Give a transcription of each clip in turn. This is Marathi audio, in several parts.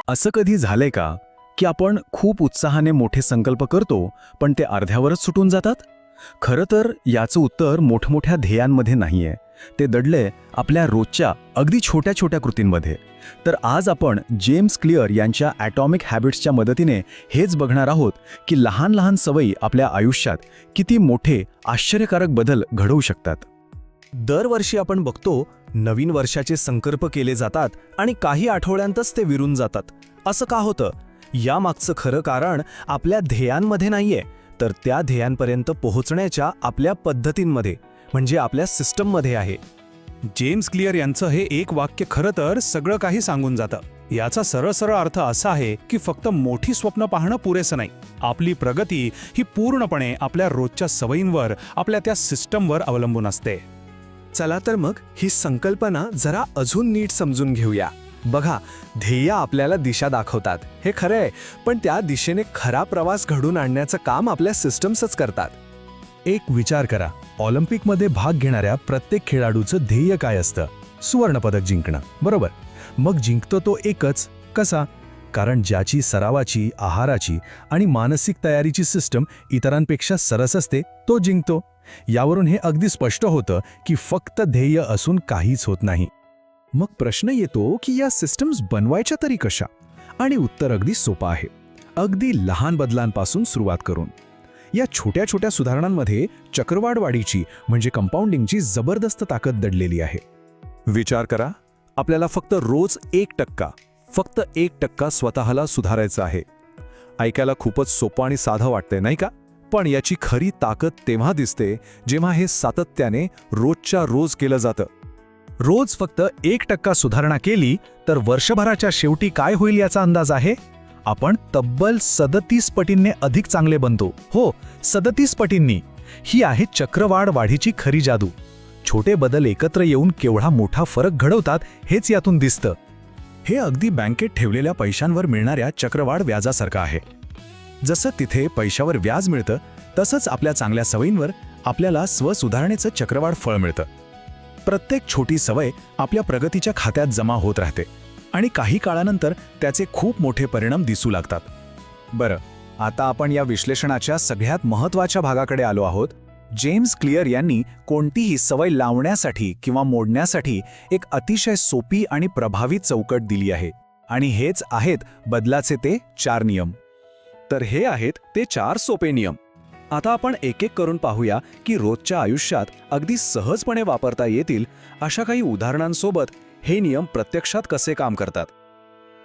असं कधी झालंय का की आपण खूप उत्साहाने मोठे संकल्प करतो पण ते अर्ध्यावरच सुटून जातात? खरं तर याचं उत्तर मोठमोठ्या ध्येयांमध्ये नाहीये, ते दडलंय आपल्या रोजच्या अगदी छोट्या छोट्या कृतींमध्ये. तर आज आपण जेम्स क्लिअर यांच्या ॲटॉमिक हॅबिट्सच्या मदतीने हेच बघणार आहोत की लहान लहान सवयी आपल्या आयुष्यात किती मोठे आश्चर्यकारक बदल घडवू शकतात. दरवर्षी आपण बघतो नवीन वर्षाचे संकल्प केले जातात आणि काही आठवड्यांतच ते विरून जातात. असं का होतं? यामागचं खरं कारण आपल्या ध्येयांमध्ये नाहीये, तर त्या ध्येयांपर्यंत पोहोचण्याच्या आपल्या पद्धतींमध्ये, म्हणजे आपल्या सिस्टममध्ये आहे. जेम्स क्लिअर यांचं हे एक वाक्य खरं तर सगळं काही सांगून जातं. याचा सरळ सरळ अर्थ असा आहे की फक्त मोठी स्वप्न पाहणं पुरेसं नाही. आपली प्रगती ही पूर्णपणे आपल्या रोजच्या सवयींवर, आपल्या त्या सिस्टमवर अवलंबून असते. चला तर मग ही संकल्पना जरा अजून नीट समजून घेऊया. बघा, ध्येय आपल्याला दिशा दाखवतात, हे खरं आहे, पण त्या दिशेने खरा प्रवास घडून आणण्याचं काम आपल्या सिस्टम्सच करतात. एक विचार करा, ऑलिम्पिकमध्ये भाग घेणाऱ्या प्रत्येक खेळाडूचं ध्येय काय असतं? सुवर्णपदक जिंकणं, बरोबर? मग जिंकतो तो एकच, कसा? कारण ज्याची सरावाची, आहाराची आणि मानसिक तयारीची सिस्टम इतरांपेक्षा सरस असते, तो जिंकतो. यावरून हे अगदी स्पष्ट होतं की फक्त ध्येय असून काहीच होत नाही. मग प्रश्न येतो की या सिस्टम्स बनवायच्या तरी कशा? आणि उत्तर अगदी सोपं आहे. अगदी लहान बदलांपासून सुरुवात करून. या छोट्या छोट्या सुधारणांमध्ये चक्रवाढ वाढीची म्हणजे कंपाऊंडिंगची जबरदस्त ताकद दडलेली आहे. विचार करा, आपल्याला फक्त रोज 1% स्वतःला सुधारायचं आहे. ऐकायला खूपच सोपं आणि साधं वाटतंय, नाही का? पण याची खरी ताकद तेव्हा दिसते जेव्हा हे सातत्याने रोजच्या रोज केलं जातं. रोज फक्त 1% सुधारणा केली तर वर्षभराच्या शेवटी काय होईल याचा अंदाज आहे? आपण तब्बल 37 पटींनी अधिक चांगले बनतो. हो, 37 पटींनी. ही आहे चक्रवाढ वाढीची खरी जादू. छोटे बदल एकत्र येऊन केवढा मोठा फरक घडवतात हेच यातून दिसतं. हे अगदी बँकेत ठेवलेल्या पैशांवर मिळणाऱ्या चक्रवाढ व्याजासारखं आहे. जसं तिथे पैशावर व्याज मिळतं, तसंच आपल्या चांगल्या सवयींवर आपल्याला स्वसुधारणेचं चक्रवाढ फळ मिळतं. प्रत्येक छोटी सवय आपल्या प्रगतीच्या खात्यात जमा होत राहते आणि काही काळानंतर त्याचे खूप मोठे परिणाम दिसू लागतात. बरं, आता आपण या विश्लेषणाच्या सगळ्यात महत्त्वाच्या भागाकडे आलो आहोत. जेम्स क्लिअर यांनी कोणतीही सवय लावण्यासाठी किंवा मोडण्यासाठी एक अतिशय सोपी आणि प्रभावी चौकट दिली आहे. आणि हेच आहेत बदलाचे ते 4 नियम. तर हे आहेत ते 4 सोपे नियम. आता आपण एक एक करून पाहूया की रोजच्या आयुष्यात अगदी सहजपणे वापरता येतील अशा काही उदाहरणांसोबत हे नियम प्रत्यक्षात कसे काम करतात.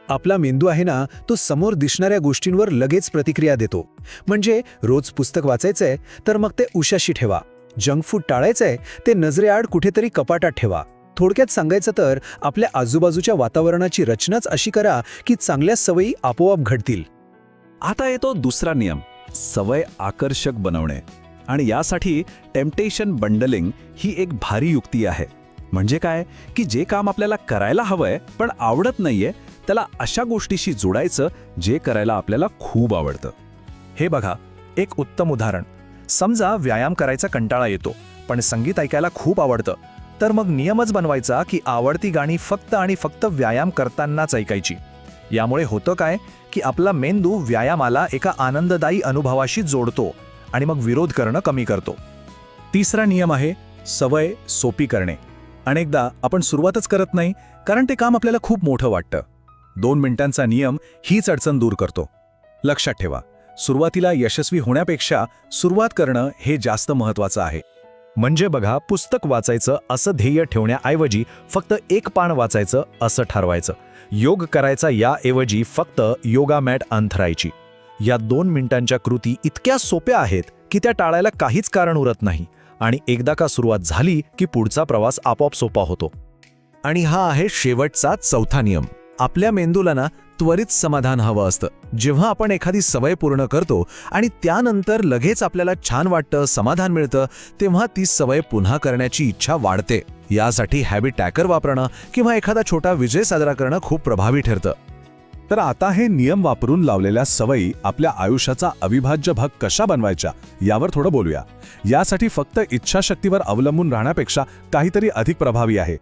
आपला मेंदू आहे ना, तो समोर दिसणाऱ्या गोष्टींवर लगेच प्रतिक्रिया देतो. म्हणजे रोज पुस्तक वाचायचंय तर मग ते उशाशी ठेवा. जंक फूड टाळायचंय ते नजरेआड कुठेतरी कपाटात ठेवा. थोडक्यात सांगायचं तर आपल्या आजूबाजूच्या वातावरणाची रचनाच अशी करा की चांगल्या सवयी आपोआप घडतील. आता येतो दुसरा नियम, सवय आकर्षक बनवणे. आणि यासाठी टेम्पटेशन बंडलिंग ही एक भारी युक्ती आहे. म्हणजे काय की जे काम आपल्याला करायला हवंय पण आवडत नाहीये, त्याला अशा गोष्टीशी जोडायचं जे करायला आपल्याला खूप आवडतं. हे बघा, एक उत्तम उदाहरण. समजा व्यायाम करायचा कंटाळा येतो पण संगीत ऐकायला खूप आवडतं. तर मग नियमच बनवायचा की आवडती गाणी फक्त आणि फक्त व्यायाम करतानाच ऐकायची. यामुळे होतं काय की आपला मेंदू व्यायामाला एका आनंददायी अनुभवाशी जोडतो आणि मग विरोध करणं कमी करतो. तिसरा नियम आहे सवय सोपी करणे. अनेकदा आपण सुरुवातच करत नाही कारण ते काम आपल्याला खूप मोठं वाटतं. 2 मिनिटांचा नियम हीच अडचण दूर करतो. लक्षात ठेवा, सुरुवातीला यशस्वी होण्यापेक्षा सुरुवात करणं हे जास्त महत्त्वाचं आहे. म्हणजे बघा, पुस्तक वाचायचं असं ध्येय ठेवण्याऐवजी फक्त 1 पान वाचायचं असं ठरवायचं. योग करायचा याऐवजी फक्त योगा मॅट अंथरायची. या 2 मिनिटांच्या कृती इतक्या सोप्या आहेत की त्या टाळायला काहीच कारण उरत नाही. आणि एकदा का सुरुवात झाली की पुढचा प्रवास आपोआप सोपा होतो. आणि हा आहे शेवटचा 4था नियम. आपल्या मेंदूला ना त्वरित समाधान हवं असतं. जेव्हा आपण एखादी सवय पूर्ण करतो आणि त्यानंतर लगेच आपल्याला छान वाटतं, समाधान मिळतं, तेव्हा ती सवय पुन्हा करण्याची इच्छा वाढते. यासाठी हॅबिट ट्रॅकर वापरणं किंवा एखादा छोटा विजय साजरा करणं खूप प्रभावी ठरतं. तर आता हे नियम वापरून लावलेल्या सवयी आपल्या आयुष्याचा अविभाज्य भाग कशा बनवायच्या यावर थोडं बोलूया. यासाठी फक्त इच्छाशक्तीवर अवलंबून राहण्यापेक्षा काहीतरी अधिक प्रभावी आहे.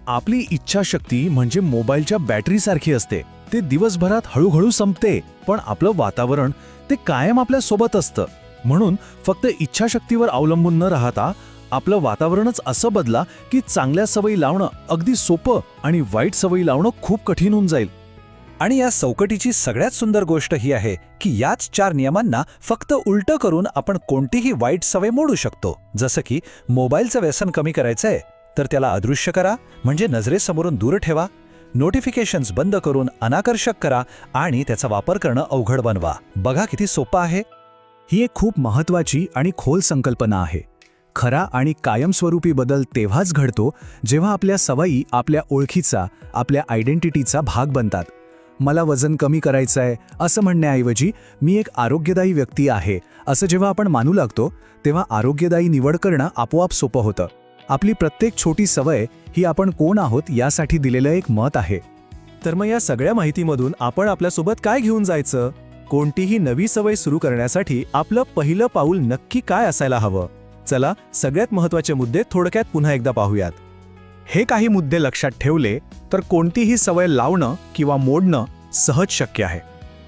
आपली इच्छाशक्ती म्हणजे मोबाईलच्या बॅटरीसारखी असते. ते दिवसभरात हळूहळू संपते, पण आपलं वातावरण ते कायम आपल्या सोबत असतं. म्हणून फक्त इच्छाशक्तीवर अवलंबून न राहता आपलं वातावरणच असं बदला की चांगल्या सवयी लावणं अगदी सोपं आणि वाईट सवयी लावणं खूप कठीण होऊन जाईल. आणि या चौकटीची सगळ्यात सुंदर गोष्ट ही आहे की याच 4 नियमांना फक्त उलटं करून आपण कोणतीही वाईट सवय मोडू शकतो. जसं की मोबाईलचं व्यसन कमी करायचंय तर त्याला अदृश्य करा, म्हणजे नजरेसमोरून दूर ठेवा. नोटिफिकेशन्स बंद करून अनाकर्षक करा आणि त्याचा वापर करणं अवघड बनवा. बघा किती सोपं आहे. ही एक खूप महत्त्वाची आणि खोल संकल्पना आहे. खरा आणि कायमस्वरूपी बदल तेव्हाच घडतो जेव्हा आपल्या सवयी आपल्या ओळखीचा, आपल्या आयडेंटिटीचा भाग बनतात. मला वजन कमी करायचं आहे असं म्हणण्याऐवजी मी एक आरोग्यदायी व्यक्ती आहे असं जेव्हा आपण मानू लागतो, तेव्हा आरोग्यदायी निवड करणं आपोआप सोपं होतं. आपली प्रत्येक छोटी सवय ही आपण कोण आहोत यासाठी दिलेलं एक मत आहे. तर मग या सगळ्या माहितीमधून आपण आपल्यासोबत काय घेऊन जायचं? कोणतीही नवी सवय सुरू करण्यासाठी आपलं पहिलं पाऊल नक्की काय असायला हवं? चला, सगळ्यात महत्त्वाचे मुद्दे थोडक्यात पुन्हा एकदा पाहूयात. हे काही मुद्दे लक्षात ठेवले तर कोणतीही सवय लावणं किंवा मोडणं सहज शक्य आहे.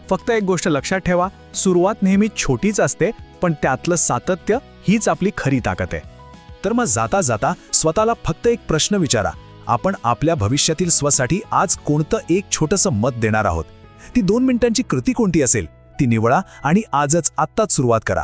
फक्त एक गोष्ट लक्षात ठेवा, सुरुवात नेहमी छोटीच असते, पण त्यातलं सातत्य हीच आपली खरी ताकद आहे. तर मग जाता जाता स्वतःला फक्त एक प्रश्न विचारा. आपण आपल्या भविष्यातील स्वसाठी आज कोणतं एक छोटंसं मत देणार आहोत? ती 2 मिनिटांची कृती कोणती असेल ती निवडा आणि आजच आत्ताच सुरुवात करा.